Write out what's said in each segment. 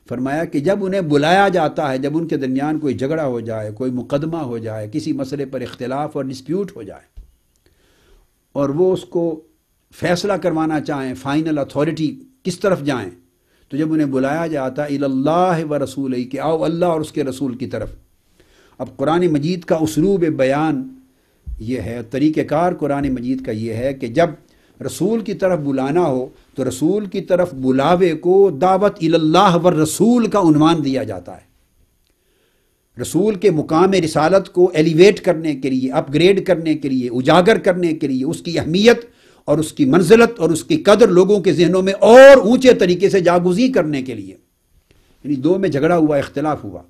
فرمایا کہ جب انہیں بلایا جاتا ہے، جب ان کے درمیان کوئی جھگڑا ہو جائے، کوئی مقدمہ ہو جائے، کسی مسئلے پر اختلاف اور ڈسپیوٹ ہو جائے اور وہ اس کو فیصلہ کروانا چاہیں، فائنل اتھارٹی کس طرف جائیں، تو جب انہیں بلایا جاتا ہے اللہ و رسول، کہ آؤ اللہ اور اس کے رسول کی طرف۔ اب قرآن مجید کا اسلوب بیان یہ ہے، طریقہ کار قرآن مجید کا یہ ہے کہ جب رسول کی طرف بلانا ہو تو رسول کی طرف بلاوے کو دعوت اللہ والرسول کا عنوان دیا جاتا ہے۔ رسول کے مقام رسالت کو ایلیویٹ کرنے کے لیے، اپ گریڈ کرنے کے لیے، اجاگر کرنے کے لیے، اس کی اہمیت اور اس کی منزلت اور اس کی قدر لوگوں کے ذہنوں میں اور اونچے طریقے سے جاگزین کرنے کے لیے، یعنی دو میں جھگڑا ہوا، اختلاف ہوا،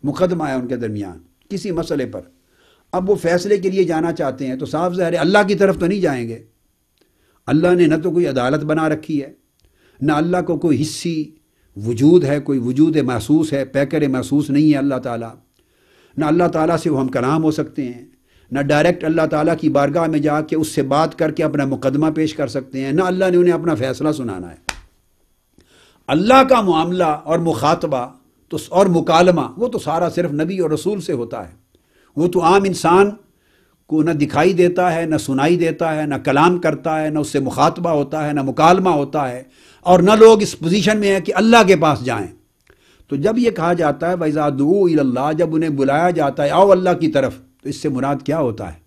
مقدمہ آیا ان کے درمیان کسی مسئلے پر، اب وہ فیصلے کے لیے جانا چاہتے ہیں تو صاف ظاہر ہے اللہ کی طرف تو نہیں جائیں گے۔ اللہ نے نہ تو کوئی عدالت بنا رکھی ہے، نہ اللہ کو کوئی حصی وجود ہے، کوئی وجود محسوس ہے، پیکر محسوس نہیں ہے اللہ تعالیٰ، نہ اللہ تعالیٰ سے وہ ہم کلام ہو سکتے ہیں، نہ ڈائریکٹ اللہ تعالیٰ کی بارگاہ میں جا کے اس سے بات کر کے اپنا مقدمہ پیش کر سکتے ہیں، نہ اللہ نے انہیں اپنا فیصلہ سنانا ہے۔ اللہ کا معاملہ اور مخاطبہ تو اور مکالمہ وہ تو سارا صرف نبی اور رسول سے ہوتا ہے، وہ تو عام انسان کو نہ دکھائی دیتا ہے، نہ سنائی دیتا ہے، نہ کلام کرتا ہے، نہ اس سے مخاطبہ ہوتا ہے، نہ مکالمہ ہوتا ہے، اور نہ لوگ اس پوزیشن میں ہیں کہ اللہ کے پاس جائیں۔ تو جب یہ کہا جاتا ہے وَإِذَا دُعُوا إِلَى اللَّهِ، جب انہیں بلایا جاتا ہے آؤ اللہ کی طرف، تو اس سے مراد کیا ہوتا ہے؟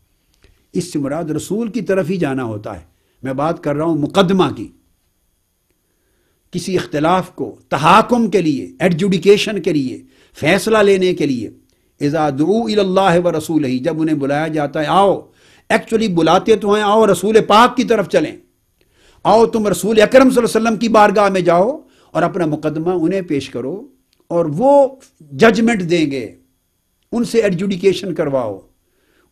اس سے مراد رسول کی طرف ہی جانا ہوتا ہے۔ میں بات کر رہا ہوں مقدمہ کی، کسی اختلاف کو تحاکم کے لیے، ایڈجوڈیکیشن کے لیے، فیصلہ لینے کے لیے۔ اذا دعوا الی اللہ ورسولہ، جب انہیں بلایا جاتا ہے آؤ، ایکچولی بلاتے تو ہیں آؤ رسول پاک کی طرف چلیں، آؤ تم رسول اکرم صلی اللہ علیہ وسلم کی بارگاہ میں جاؤ اور اپنا مقدمہ انہیں پیش کرو اور وہ ججمنٹ دیں گے، ان سے ایڈجوڈیکیشن کرواؤ،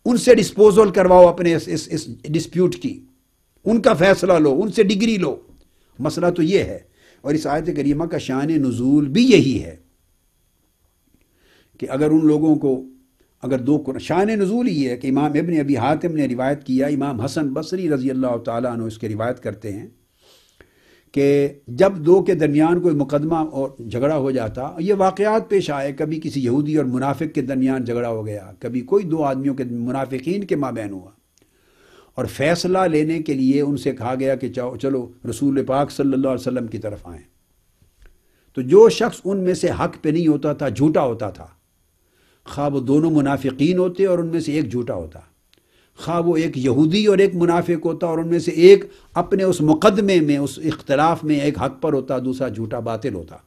ان سے ڈسپوزل کرواؤ اپنے اس ڈسپیوٹ کی، ان کا فیصلہ لو، ان سے ڈگری لو۔ مسئلہ تو یہ ہے، اور اس آیت کریمہ کا شان نزول بھی یہی ہے کہ اگر ان لوگوں کو اگر شان نزول یہ ہے کہ امام ابن ابی حاتم نے روایت کیا، امام حسن بصری رضی اللہ تعالیٰ عنہ اس کے روایت کرتے ہیں کہ جب دو کے درمیان کوئی مقدمہ اور جھگڑا ہو جاتا، یہ واقعات پیش آئے، کبھی کسی یہودی اور منافق کے درمیان جھگڑا ہو گیا، کبھی کوئی دو آدمیوں کے منافقین کے مابین ہوا، اور فیصلہ لینے کے لیے ان سے کہا گیا کہ چلو رسول پاک صلی اللہ علیہ وسلم کی طرف آئیں، تو جو شخص ان میں سے حق پہ نہیں ہوتا تھا، جھوٹا ہوتا تھا، خواہ وہ دونوں منافقین ہوتے اور ان میں سے ایک جھوٹا ہوتا، خواہ وہ ایک یہودی اور ایک منافق ہوتا اور ان میں سے ایک اپنے اس مقدمے میں، اس اختلاف میں ایک حق پر ہوتا، دوسرا جھوٹا باطل ہوتا،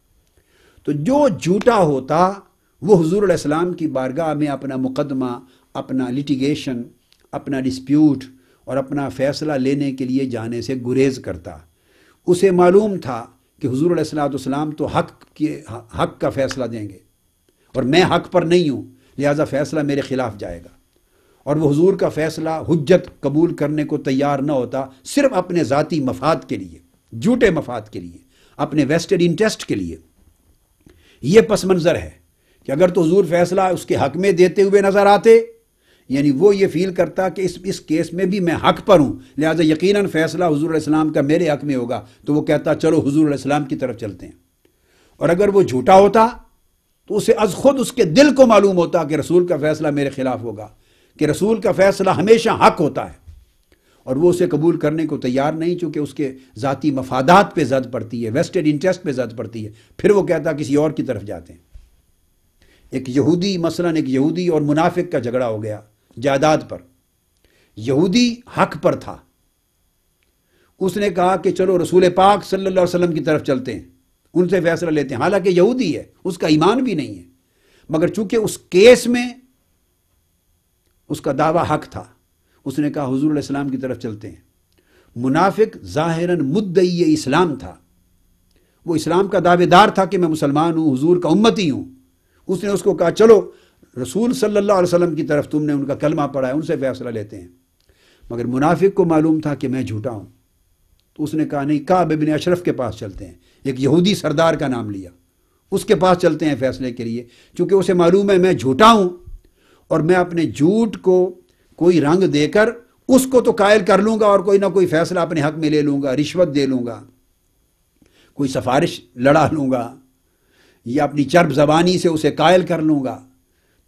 تو جو جھوٹا ہوتا وہ حضور علیہ السلام کی بارگاہ میں اپنا مقدمہ، اپنا لیٹیگیشن، اپنا ڈسپیوٹ اور اپنا فیصلہ لینے کے لیے جانے سے گریز کرتا۔ اسے معلوم تھا کہ حضور علیہ السلام تو حق کا فیصلہ دیں گے اور میں حق پر نہیں ہوں، لہذا فیصلہ میرے خلاف جائے گا، اور وہ حضور کا فیصلہ حجت قبول کرنے کو تیار نہ ہوتا، صرف اپنے ذاتی مفاد کے لیے، جھوٹے مفاد کے لیے، اپنے ویسٹڈ انٹرسٹ کے لیے۔ یہ پس منظر ہے کہ اگر تو حضور فیصلہ اس کے حق میں دیتے ہوئے نظر آتے، یعنی وہ یہ فیل کرتا کہ اس کیس میں بھی میں حق پر ہوں، لہذا یقیناً فیصلہ حضور علیہ السلام کا میرے حق میں ہوگا، تو وہ کہتا چلو حضور علیہ السلام کی طرف چلتے ہیں۔ اور اگر وہ جھوٹا ہوتا تو اسے از خود اس کے دل کو معلوم ہوتا کہ رسول کا فیصلہ میرے خلاف ہوگا، کہ رسول کا فیصلہ ہمیشہ حق ہوتا ہے، اور وہ اسے قبول کرنے کو تیار نہیں، چونکہ اس کے ذاتی مفادات پہ زد پڑتی ہے، ویسٹڈ انٹرسٹ پہ زد پڑتی ہے، پھر وہ کہتا کسی اور کی طرف جاتے ہیں۔ ایک یہودی اور منافق کا جھگڑا ہو گیا جائیداد پر، یہودی حق پر تھا، اس نے کہا کہ چلو رسول پاک صلی اللہ علیہ وسلم کی طرف چلتے ہیں، ان سے فیصلہ لیتے ہیں، حالانکہ یہودی ہے، اس کا ایمان بھی نہیں ہے، مگر چونکہ اس کیس میں اس کا دعویٰ حق تھا، اس نے کہا حضور علیہ السلام کی طرف چلتے ہیں۔ منافق ظاہراً مدعی اسلام تھا، وہ اسلام کا دعوے دار تھا کہ میں مسلمان ہوں، حضور کا امتی ہوں، اس نے اس کو کہا چلو رسول صلی اللہ علیہ وسلم کی طرف، تم نے ان کا کلمہ پڑھا ہے، ان سے فیصلہ لیتے ہیں۔ مگر منافق کو معلوم تھا کہ میں جھوٹا ہوں، تو اس نے کہا نہیں، کعب ابن اشرف کے پاس چلتے ہیں، ایک یہودی سردار کا نام لیا، اس کے پاس چلتے ہیں فیصلے کے لیے، چونکہ اسے معلوم ہے میں جھوٹا ہوں، اور میں اپنے جھوٹ کو کوئی رنگ دے کر اس کو تو قائل کر لوں گا اور کوئی نہ کوئی فیصلہ اپنے حق میں لے لوں گا، رشوت دے لوں گا، کوئی سفارش لڑا لوں گا، یا اپنی چرب زبانی سے اسے قائل کر لوں گا،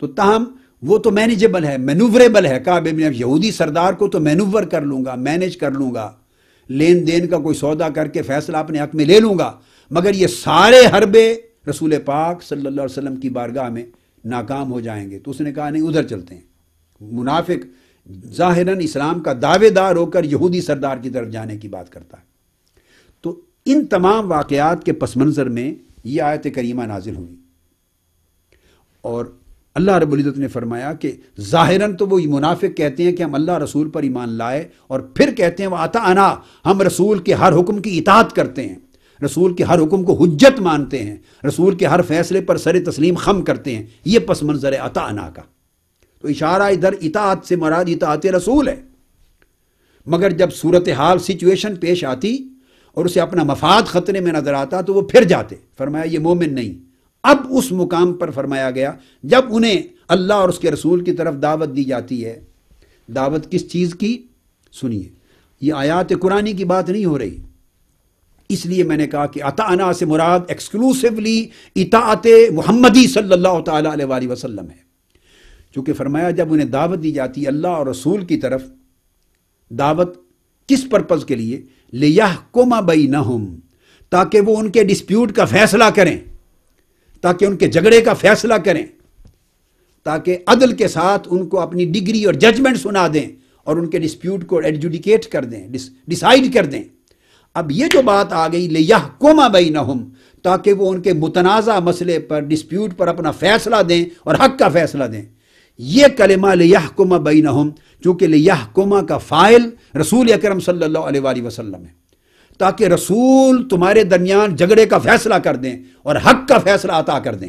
تو تاہم وہ تو مینیجبل ہے، مینووریبل ہے۔ کعب ابن یہودی سردار کو تو مینوور کر لوں گا، مینیج کر لوں گا، لین دین کا کوئی سودا کر کے فیصلہ اپنے حق میں لے لوں گا، مگر یہ سارے حربے رسول پاک صلی اللہ علیہ وسلم کی بارگاہ میں ناکام ہو جائیں گے۔ تو اس نے کہا نہیں، ادھر چلتے ہیں۔ منافق ظاہراً اسلام کا دعوے دار ہو کر یہودی سردار کی طرف جانے کی بات کرتا ہے۔ تو ان تمام واقعات کے پس منظر میں یہ آیت کریمہ نازل ہوئی، اور اللہ رب العزت نے فرمایا کہ ظاہراً تو وہ منافق کہتے ہیں کہ ہم اللہ رسول پر ایمان لائے، اور پھر کہتے ہیں وَأَطَعْنَا، ہم رسول کے ہر حکم کی اطاعت کرتے ہیں، رسول کے ہر حکم کو حجت مانتے ہیں، رسول کے ہر فیصلے پر سر تسلیم خم کرتے ہیں۔ یہ پس منظر ہے اطعنا کا۔ تو اشارہ ادھر اطاعت سے مراد اطاعت رسول ہے، مگر جب صورتحال سچویشن پیش آتی اور اسے اپنا مفاد خطرے میں نظر آتا تو وہ پھر جاتے۔ فرمایا یہ مومن نہیں۔ اب اس مقام پر فرمایا گیا جب انہیں اللہ اور اس کے رسول کی طرف دعوت دی جاتی ہے، دعوت کس چیز کی؟ سنیے، یہ آیات قرآنی کی بات نہیں ہو رہی، اس لیے میں نے کہا کہ اطعنا سے مراد ایکسکلوسیولی اطاعت محمدی صلی اللہ تعالی علیہ وآلہ وسلم ہے، چونکہ فرمایا جب انہیں دعوت دی جاتی ہے اللہ اور رسول کی طرف، دعوت کس پرپز کے لیے؟ لِيَحْكُمَ بَيْنَهُمْ، تاکہ وہ ان کے ڈسپیوٹ کا فیصلہ کریں، تاکہ ان کے جھگڑے کا فیصلہ کریں، تاکہ عدل کے ساتھ ان کو اپنی ڈگری اور ججمنٹ سنا دیں اور ان کے ڈسپیوٹ کو ایڈجوڈیکیٹ کر دیں، ڈیسائیڈ کر دیں۔ اب یہ جو بات آ گئی لِيَحْكُمَ بَيْنَهُمْ، تاکہ وہ ان کے متنازع مسئلے پر، ڈسپیوٹ پر اپنا فیصلہ دیں اور حق کا فیصلہ دیں، یہ کلمہ لِيَحْكُمَ بَيْنَهُمْ، چونکہ لِيَحْكُمَ کا فاعل رسول اکرم صلی اللہ علیہ وآلہ وسلم ہے، تاکہ رسول تمہارے درمیان جھگڑے کا فیصلہ کر دیں اور حق کا فیصلہ عطا کر دیں۔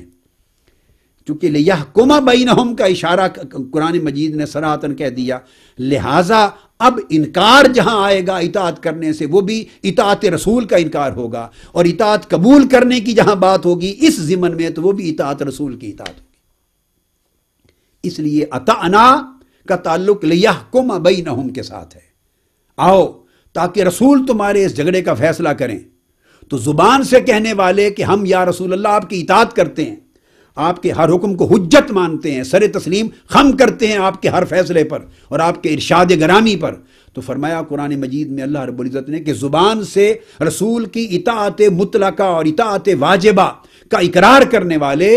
چونکہ لِيَحْكُمَ بَيْنَهُمْ کا اشارہ قرآن مجید نے صراحتاً کہہ دیا، لہٰذا اب انکار جہاں آئے گا اطاعت کرنے سے، وہ بھی اطاعت رسول کا انکار ہوگا، اور اطاعت قبول کرنے کی جہاں بات ہوگی اس ضمن میں، تو وہ بھی اطاعت رسول کی اطاعت ہوگی۔ اس لیے اطعنا کا تعلق لِيَحْكُمَ بَيْنَهُمْ کے ساتھ ہے، آؤ تاکہ رسول تمہارے اس جھگڑے کا فیصلہ کریں۔ تو زبان سے کہنے والے کہ ہم یا رسول اللہ آپ کی اطاعت کرتے ہیں، آپ کے ہر حکم کو حجت مانتے ہیں، سر تسلیم خم کرتے ہیں آپ کے ہر فیصلے پر اور آپ کے ارشاد گرامی پر، تو فرمایا قرآن مجید میں اللہ رب العزت نے کہ زبان سے رسول کی اطاعت مطلقہ اور اطاعت واجبہ کا اقرار کرنے والے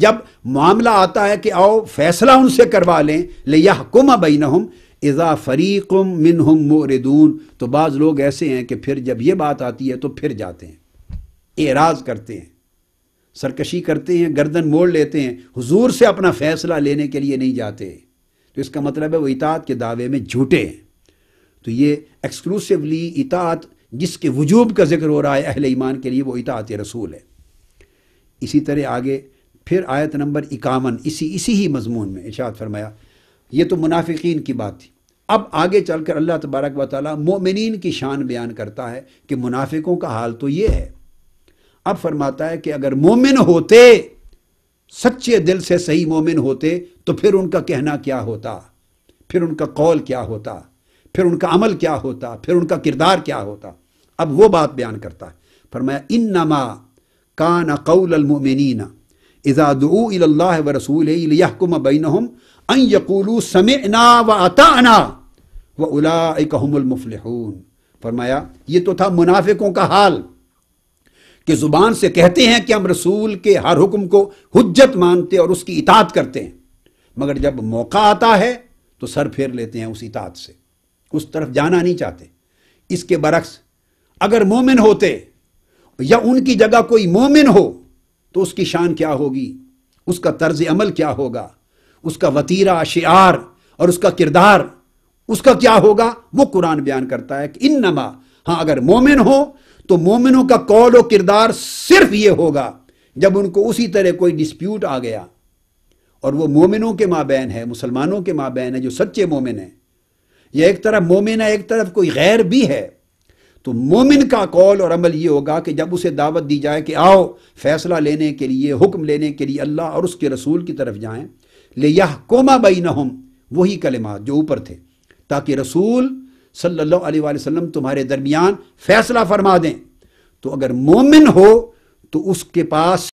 جب معاملہ آتا ہے کہ آؤ فیصلہ ان سے کروا لیں، لِيَحْكُمَ بَيْنَهُمْ اذا فریق منہم معرضون، تو بعض لوگ ایسے ہیں کہ پھر جب یہ بات آتی ہے تو پھر جاتے ہیں، اعراض کرتے ہیں، سرکشی کرتے ہیں، گردن موڑ لیتے ہیں، حضور سے اپنا فیصلہ لینے کے لیے نہیں جاتے، تو اس کا مطلب ہے وہ اطاعت کے دعوے میں جھوٹے ہیں۔ تو یہ ایکسکلوسیولی اطاعت جس کے وجوب کا ذکر ہو رہا ہے اہل ایمان کے لیے، وہ اطاعت رسول ہے۔ اسی طرح آگے پھر آیت نمبر 51 اسی ہی مضمون میں ارشاد فرمایا، یہ تو منافقین کی بات تھی، اب آگے چل کر اللہ تبارک و تعالیٰ مومنین کی شان بیان کرتا ہے کہ منافقوں کا حال تو یہ ہے۔ اب فرماتا ہے کہ اگر مومن ہوتے، سچے دل سے صحیح مومن ہوتے، تو پھر ان کا کہنا کیا ہوتا، پھر ان کا قول کیا ہوتا، پھر ان کا عمل کیا ہوتا، پھر ان کا کردار کیا ہوتا۔ اب وہ بات بیان کرتا ہے، فرمایا انما کان قول المؤمنین اذا دعوا الی اللہ ورسولہ لیحکم بینہم ان یقولوا سمعنا واطعنا واولئک هم المفلحون۔ فرمایا یہ تو تھا منافقوں کا حال کہ زبان سے کہتے ہیں کہ ہم رسول کے ہر حکم کو حجت مانتے اور اس کی اطاعت کرتے ہیں، مگر جب موقع آتا ہے تو سر پھیر لیتے ہیں اس اطاعت سے، اس طرف جانا نہیں چاہتے۔ اس کے برعکس اگر مومن ہوتے یا ان کی جگہ کوئی مومن ہو تو اس کی شان کیا ہوگی، اس کا طرز عمل کیا ہوگا، اس کا وتیرہ شعار اور اس کا کردار اس کا کیا ہوگا، وہ قرآن بیان کرتا ہے کہ انما، ہاں اگر مومن ہو تو مومنوں کا قول و کردار صرف یہ ہوگا جب ان کو اسی طرح کوئی ڈسپیوٹ آ گیا، اور وہ مومنوں کے مابین ہے، مسلمانوں کے مابین ہے جو سچے مومن ہیں، یا ایک طرف مومن ہے ایک طرف کوئی غیر بھی ہے، تو مومن کا قول اور عمل یہ ہوگا کہ جب اسے دعوت دی جائے کہ آؤ فیصلہ لینے کے لیے، حکم لینے کے لیے اللہ اور اس کے رسول کی طرف جائیں، لِيَحْكُمَ بَيْنَهُمْ، وہی کلمات جو اوپر تھے، تاکہ رسول صلی اللہ علیہ وآلہ وسلم تمہارے درمیان فیصلہ فرما دیں۔ تو اگر مومن ہو تو اس کے پاس